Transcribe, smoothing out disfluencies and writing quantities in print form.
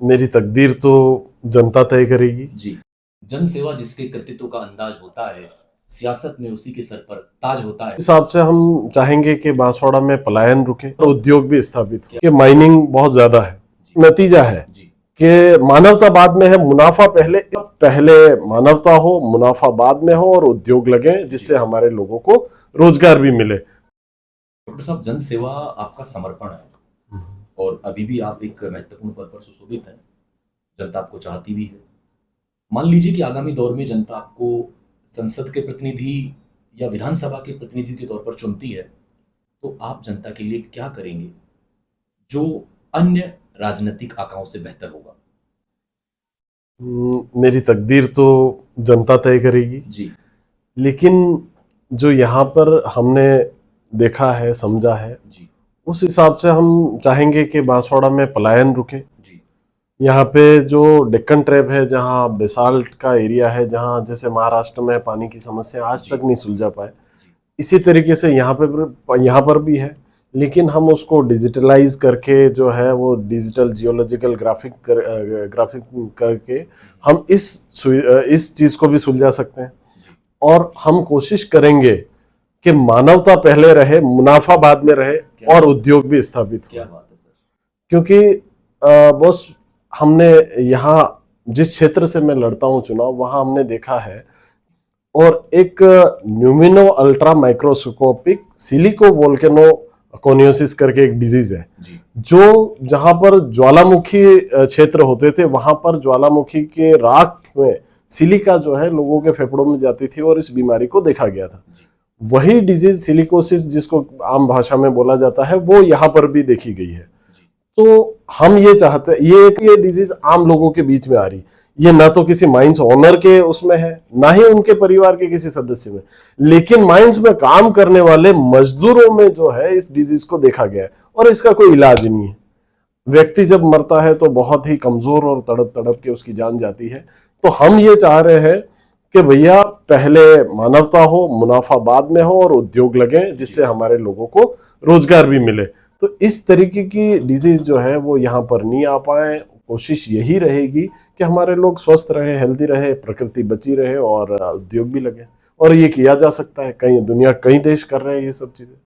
मेरी तकदीर तो जनता तय करेगी। जी। जन सेवा जिसके कृतित्व का अंदाज होता है, सियासत में उसी के सर पर ताज होता है। हिसाब से हम चाहेंगे कि बांसवाड़ा में पलायन रुके और उद्योग भी स्थापित हो, क्या? कि माइनिंग बहुत ज्यादा है। नतीजा है जी। कि मानवता बाद में है, मुनाफा पहले। पहले मानवता हो, मुनाफा बाद में हो और उद्योग लगे जिससे हमारे लोगों को रोजगार भी मिले। डॉक्टर साहब, जन सेवा आपका समर्पण है और अभी भी आप एक महत्वपूर्ण पद पर सुशोभित हैं। जनता आपको चाहती भी है। मान लीजिए कि आगामी दौर में जनता आपको संसद के प्रतिनिधि या विधानसभा के प्रतिनिधि के तौर पर चुनती है, तो आप जनता के लिए क्या करेंगे जो अन्य राजनीतिक आकाओं से बेहतर होगा? मेरी तकदीर तो जनता तय करेगी। जी। लेकिन जो यहाँ पर हमने देखा है, समझा है, जी। उस हिसाब से हम चाहेंगे कि बांसवाड़ा में पलायन रुके। जी। यहाँ पे जो डेक्कन ट्रैप है, जहाँ बेसाल्ट का एरिया है, जहाँ जैसे महाराष्ट्र में पानी की समस्या आज तक नहीं सुलझा पाए, इसी तरीके से यहाँ पर भी है। लेकिन हम उसको डिजिटलाइज करके जो है वो डिजिटल जियोलॉजिकल ग्राफिक करके हम इस चीज को भी सुलझा सकते हैं। और हम कोशिश करेंगे कि मानवता पहले रहे, मुनाफा बाद में रहे और उद्योग भी स्थापित हो। क्या बात है सर। क्योंकि बस हमने यहाँ जिस क्षेत्र से मैं लड़ता हूँ चुनाव, वहां हमने देखा है, और एक न्यूमिनो अल्ट्रा माइक्रोस्कोपिक सिलिको वोल्केनो कोनियोसिस करके एक डिजीज है, जो जहां पर ज्वालामुखी क्षेत्र होते थे, वहां पर ज्वालामुखी के राख में सिलिका जो है लोगों के फेफड़ों में जाती थी और इस बीमारी को देखा गया था। वही डिजीज सिलिकोसिस, जिसको आम भाषा में बोला जाता है, वो यहाँ पर भी देखी गई है। तो हम ये चाहते हैं, ये डिजीज आम लोगों के बीच में आ रही, ये ना तो किसी माइंस ओनर के उसमें है, ना ही उनके परिवार के किसी सदस्य में, लेकिन माइंस में काम करने वाले मजदूरों में जो है इस डिजीज को देखा गया है और इसका कोई इलाज नहीं है। व्यक्ति जब मरता है तो बहुत ही कमजोर और तड़प तड़प के उसकी जान जाती है। तो हम ये चाह रहे हैं कि भैया पहले मानवता हो, मुनाफा बाद में हो और उद्योग लगे जिससे हमारे लोगों को रोजगार भी मिले। तो इस तरीके की डिजीज जो है वो यहाँ पर नहीं आ पाए। कोशिश यही रहेगी कि हमारे लोग स्वस्थ रहे, हेल्दी रहे, प्रकृति बची रहे और उद्योग भी लगे। और ये किया जा सकता है, कई दुनिया, कई देश कर रहे हैं ये सब चीजें।